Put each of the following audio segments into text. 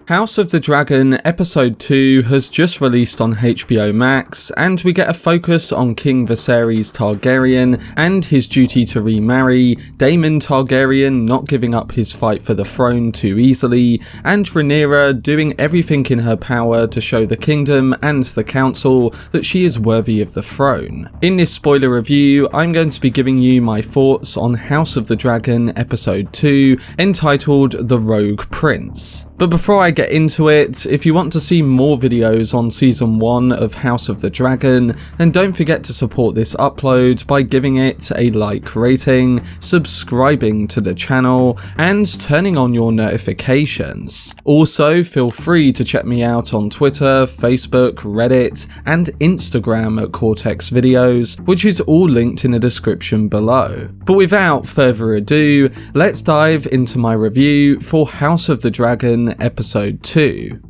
House of the Dragon Episode 2 has just released on HBO Max, and we get a focus on King Viserys Targaryen and his duty to remarry, Daemon Targaryen not giving up his fight for the throne too easily, and Rhaenyra doing everything in her power to show the kingdom and the council that she is worthy of the throne. In this spoiler review, I'm going to be giving you my thoughts on House of the Dragon Episode 2, entitled The Rogue Prince. But before I get into it, if you want to see more videos on Season 1 of House of the Dragon, then don't forget to support this upload by giving it a like rating, subscribing to the channel, and turning on your notifications. Also, feel free to check me out on Twitter, Facebook, Reddit, and Instagram at Cortex Videos, which is all linked in the description below. But without further ado, let's dive into my review for House of the Dragon Episode 2.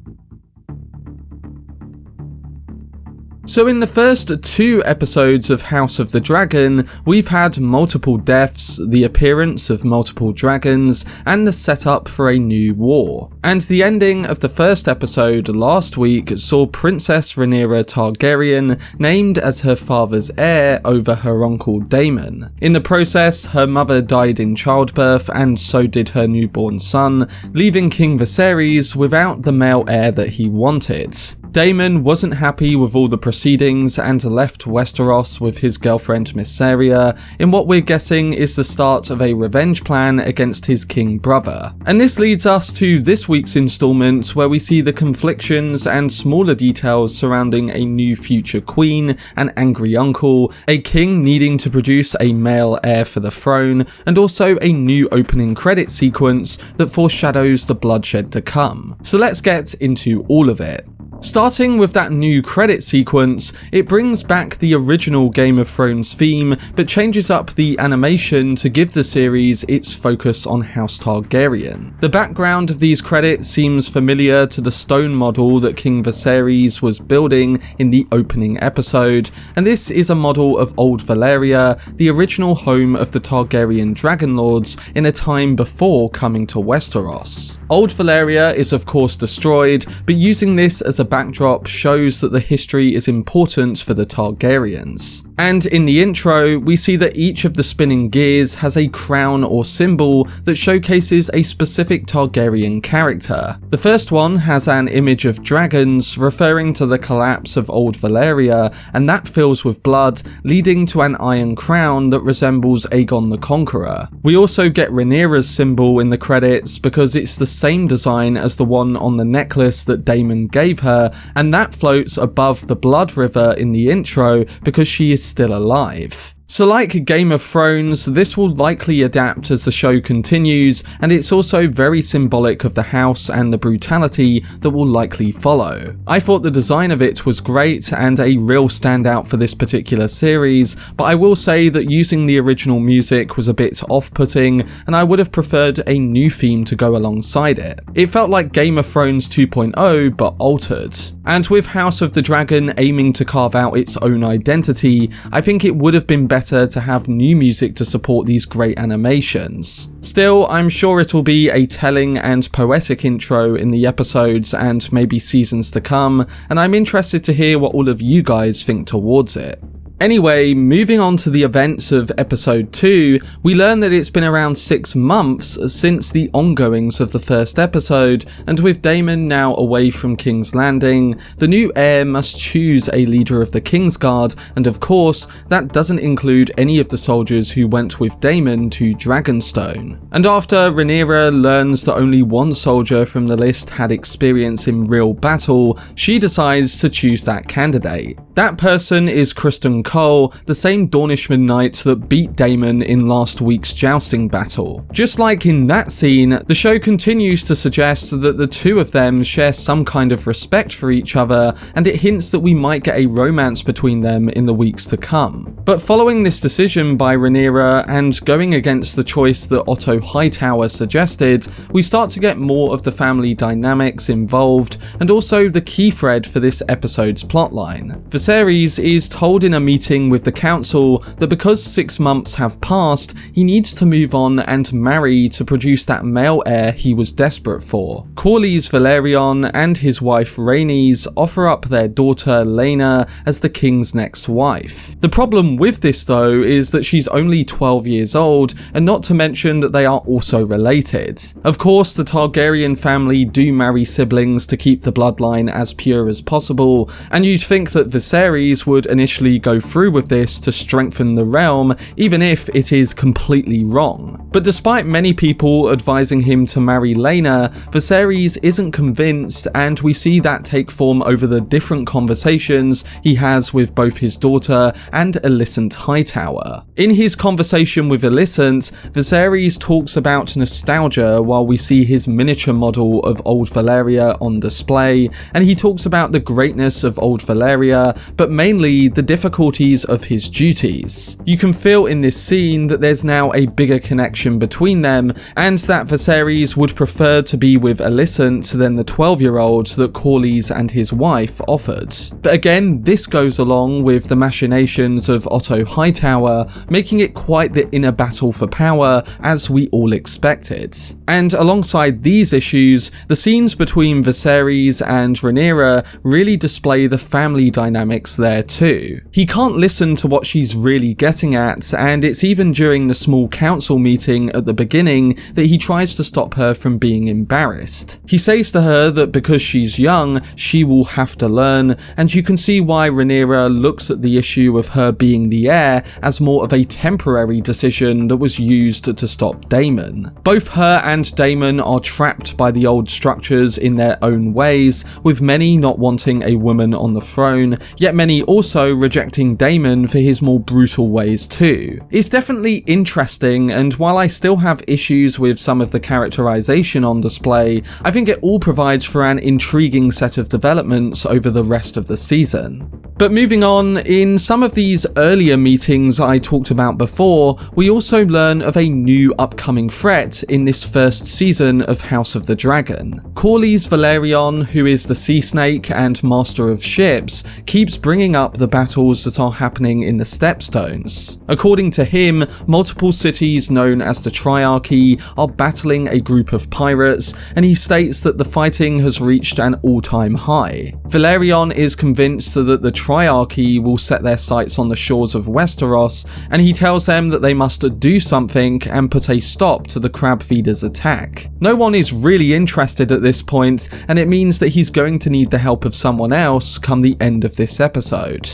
So in the first 2 episodes of House of the Dragon, we've had multiple deaths, the appearance of multiple dragons, and the setup for a new war. And the ending of the first episode last week saw Princess Rhaenyra Targaryen named as her father's heir over her uncle Daemon. In the process, her mother died in childbirth, and so did her newborn son, leaving King Viserys without the male heir that he wanted. Daemon wasn't happy with all the proceedings and left Westeros with his girlfriend Mysaria in what we're guessing is the start of a revenge plan against his king brother. And this leads us to this week's installment, where we see the conflictions and smaller details surrounding a new future queen, an angry uncle, a king needing to produce a male heir for the throne, and also a new opening credit sequence that foreshadows the bloodshed to come. So let's get into all of it. Starting with that new credit sequence, it brings back the original Game of Thrones theme, but changes up the animation to give the series its focus on House Targaryen. The background of these credits seems familiar to the stone model that King Viserys was building in the opening episode, and this is a model of Old Valyria, the original home of the Targaryen Dragon Lords in a time before coming to Westeros. Old Valyria is of course destroyed, but using this as a backdrop shows that the history is important for the Targaryens. And in the intro, we see that each of the spinning gears has a crown or symbol that showcases a specific Targaryen character. The first one has an image of dragons referring to the collapse of Old Valyria, and that fills with blood, leading to an iron crown that resembles Aegon the Conqueror. We also get Rhaenyra's symbol in the credits because it's the same design as the one on the necklace that Daemon gave her, and that floats above the blood river in the intro because she is still alive. So like Game of Thrones, this will likely adapt as the show continues, and it's also very symbolic of the house and the brutality that will likely follow. I thought the design of it was great and a real standout for this particular series, but I will say that using the original music was a bit off-putting, and I would have preferred a new theme to go alongside it. It felt like Game of Thrones 2.0 but altered. And with House of the Dragon aiming to carve out its own identity, I think it would have been better to have new music to support these great animations. Still, I'm sure it'll be a telling and poetic intro in the episodes and maybe seasons to come, and I'm interested to hear what all of you guys think towards it. Anyway, moving on to the events of episode 2, we learn that it's been around 6 months since the ongoings of the first episode, and with Daemon now away from King's Landing, the new heir must choose a leader of the Kingsguard, and of course, that doesn't include any of the soldiers who went with Daemon to Dragonstone. And after Rhaenyra learns that only one soldier from the list had experience in real battle, she decides to choose that candidate. That person is Criston Cole, the same Dornishman knight that beat Daemon in last week's jousting battle. Just like in that scene, the show continues to suggest that the two of them share some kind of respect for each other, and it hints that we might get a romance between them in the weeks to come. But following this decision by Rhaenyra and going against the choice that Otto Hightower suggested, we start to get more of the family dynamics involved, and also the key thread for this episode's plotline. Viserys is told in a meeting with the council that because 6 months have passed, he needs to move on and marry to produce that male heir he was desperate for. Corlys Velaryon and his wife Rhaenys offer up their daughter Rhaenyra as the king's next wife. The problem with this though is that she's only 12 years old, and not to mention that they are also related. Of course, the Targaryen family do marry siblings to keep the bloodline as pure as possible, and you'd think that Viserys would initially go through with this to strengthen the realm, even if it is completely wrong. But despite many people advising him to marry Rhaenyra, Viserys isn't convinced, and we see that take form over the different conversations he has with both his daughter and Alicent Hightower. In his conversation with Alicent, Viserys talks about nostalgia while we see his miniature model of old Valyria on display, and he talks about the greatness of old Valyria, but mainly the difficulties of his duties. You can feel in this scene that there's now a bigger connection between them, and that Viserys would prefer to be with Alicent than the 12-year-old that Corlys and his wife offered. But again, this goes along with the machinations of Otto Hightower, making it quite the inner battle for power as we all expected. And alongside these issues, the scenes between Viserys and Rhaenyra really display the family dynamics there too. He can't listen to what she's really getting at, and it's even during the small council meeting at the beginning that he tries to stop her from being embarrassed. He says to her that because she's young, she will have to learn, and you can see why Rhaenyra looks at the issue of her being the heir as more of a temporary decision that was used to stop Daemon. Both her and Daemon are trapped by the old structures in their own ways, with many not wanting a woman on the throne, yet many also rejecting Daemon for his more brutal ways too. It's definitely interesting, and while I still have issues with some of the characterization on display, I think it all provides for an intriguing set of developments over the rest of the season. But moving on, in some of these earlier meetings I talked about before, we also learn of a new upcoming threat in this first season of House of the Dragon. Corlys Velaryon, who is the Sea Snake and Master of Ships, keeps bringing up the battles that are happening in the Stepstones. According to him, multiple cities known as the Triarchy are battling a group of pirates, and he states that the fighting has reached an all-time high. Velaryon is convinced that the Triarchy will set their sights on the shores of Westeros, and he tells them that they must do something and put a stop to the Crabfeeder's attack. No one is really interested at this point, and it means that he's going to need the help of someone else come the end of this episode.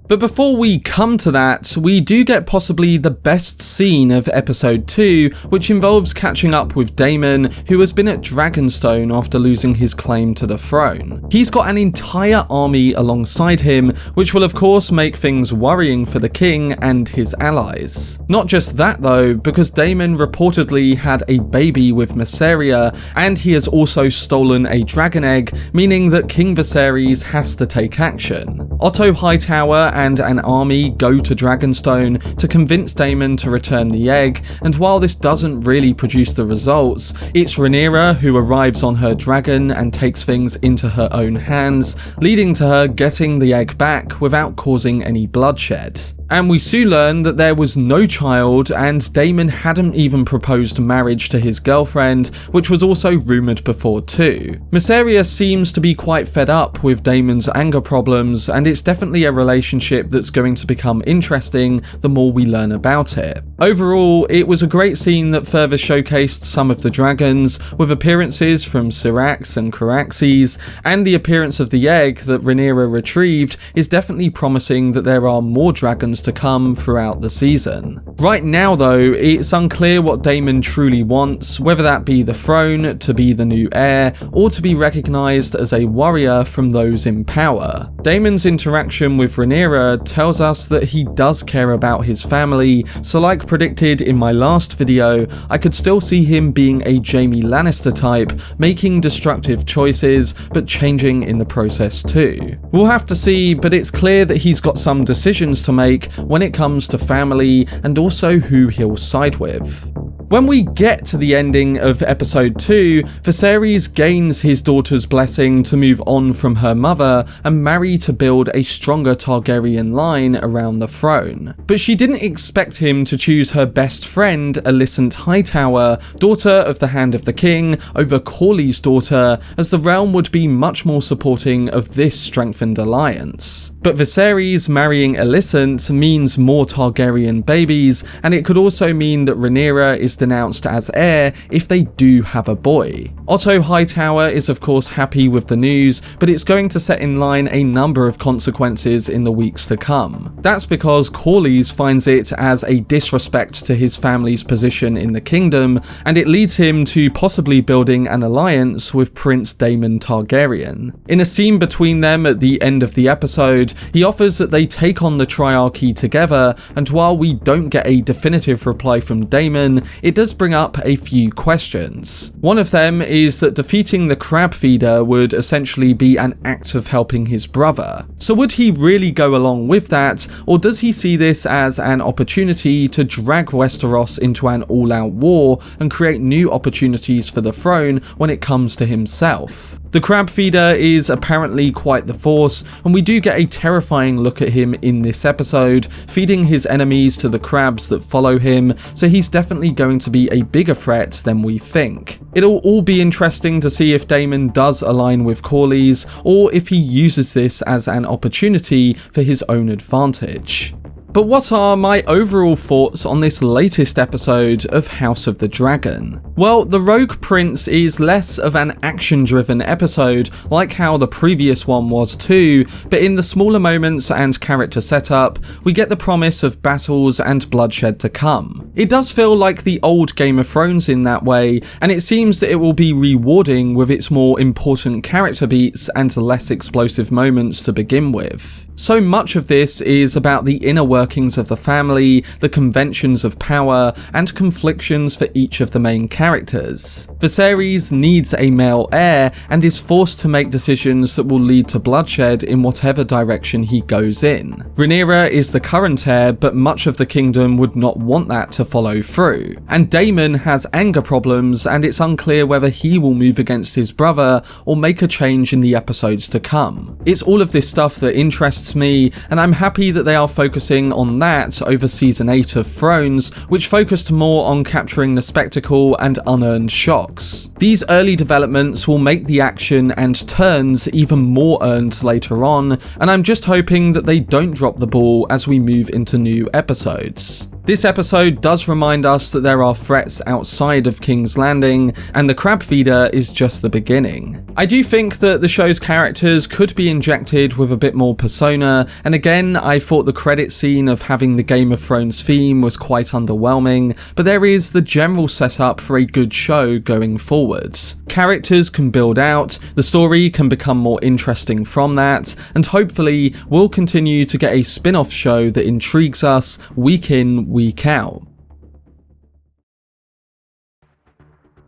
But before we come to that, we do get possibly the best scene of episode 2, which involves catching up with Daemon, who has been at Dragonstone after losing his claim to the throne. He's got an entire army alongside him, which will of course make things worrying for the king and his allies. Not just that though, because Daemon reportedly had a baby with Mysaria, and he has also stolen a dragon egg, meaning that King Viserys has to take action. Otto Hightower and an army go to Dragonstone to convince Daemon to return the egg, and while this doesn't really produce the results, it's Rhaenyra who arrives on her dragon and takes things into her own hands, leading to her getting the egg back without causing any bloodshed. And we soon learn that there was no child, and Daemon hadn't even proposed marriage to his girlfriend, which was also rumoured before too. Mysaria seems to be quite fed up with Daemon's anger problems, and it's definitely a relationship that's going to become interesting the more we learn about it. Overall, it was a great scene that further showcased some of the dragons, with appearances from Syrax and Caraxes, and the appearance of the egg that Rhaenyra retrieved is definitely promising that there are more dragons to come throughout the season. Right now though, it's unclear what Daemon truly wants, whether that be the throne, to be the new heir, or to be recognised as a warrior from those in power. Daemon's interaction with Rhaenyra tells us that he does care about his family, so like predicted in my last video, I could still see him being a Jaime Lannister type, making destructive choices, but changing in the process too. We'll have to see, but it's clear that he's got some decisions to make when it comes to family and also who he'll side with. When we get to the ending of episode 2, Viserys gains his daughter's blessing to move on from her mother and marry to build a stronger Targaryen line around the throne. But she didn't expect him to choose her best friend, Alicent Hightower, daughter of the Hand of the King, over Corlys' daughter, as the realm would be much more supporting of this strengthened alliance. But Viserys marrying Alicent means more Targaryen babies, and it could also mean that Rhaenyra is denounced as heir if they do have a boy. Otto Hightower is of course happy with the news, but it's going to set in line a number of consequences in the weeks to come. That's because Corlys finds it as a disrespect to his family's position in the kingdom, and it leads him to possibly building an alliance with Prince Daemon Targaryen. In a scene between them at the end of the episode, he offers that they take on the Triarchy together, and while we don't get a definitive reply from Daemon, it does bring up a few questions. One of them is that defeating the Crabfeeder would essentially be an act of helping his brother. So would he really go along with that, or does he see this as an opportunity to drag Westeros into an all-out war and create new opportunities for the throne when it comes to himself? The Crabfeeder is apparently quite the force, and we do get a terrifying look at him in this episode, feeding his enemies to the crabs that follow him, so he's definitely going to be a bigger threat than we think. It'll all be interesting to see if Daemon does align with Corlys, or if he uses this as an opportunity for his own advantage. But what are my overall thoughts on this latest episode of House of the Dragon? Well, the Rogue Prince is less of an action-driven episode, like how the previous one was too, but in the smaller moments and character setup, we get the promise of battles and bloodshed to come. It does feel like the old Game of Thrones in that way, and it seems that it will be rewarding with its more important character beats and less explosive moments to begin with. So much of this is about the inner workings of the family, the conventions of power, and conflictions for each of the main characters. Viserys needs a male heir and is forced to make decisions that will lead to bloodshed in whatever direction he goes in. Rhaenyra is the current heir, but much of the kingdom would not want that to follow through. And Daemon has anger problems, and it's unclear whether he will move against his brother or make a change in the episodes to come. It's all of this stuff that interests me, and I'm happy that they are focusing on that over season 8 of Thrones, which focused more on capturing the spectacle and unearned shocks. These early developments will make the action and turns even more earned later on, and I'm just hoping that they don't drop the ball as we move into new episodes. This episode does remind us that there are threats outside of King's Landing, and the Crabfeeder is just the beginning. I do think that the show's characters could be injected with a bit more persona, and again, I thought the credit scene of having the Game of Thrones theme was quite underwhelming, but there is the general setup for a good show going forwards. Characters can build out, the story can become more interesting from that, and hopefully we'll continue to get a spin-off show that intrigues us week in, week out.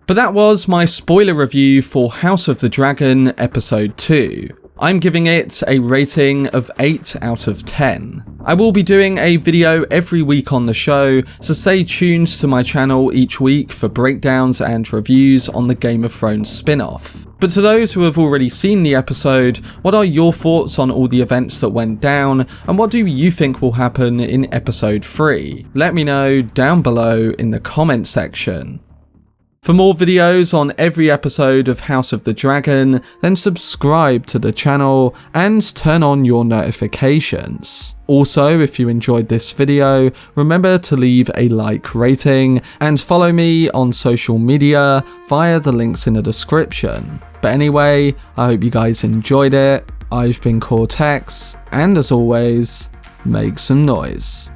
But that was my spoiler review for House of the Dragon Episode 2. I'm giving it a rating of 8 out of 10. I will be doing a video every week on the show, so stay tuned to my channel each week for breakdowns and reviews on the Game of Thrones spin-off. But to those who have already seen the episode, what are your thoughts on all the events that went down, and what do you think will happen in episode 3? Let me know down below in the comment section. For more videos on every episode of House of the Dragon, then subscribe to the channel and turn on your notifications. Also, if you enjoyed this video, remember to leave a like rating and follow me on social media via the links in the description. But anyway, I hope you guys enjoyed it. I've been Cortex, and as always, make some noise.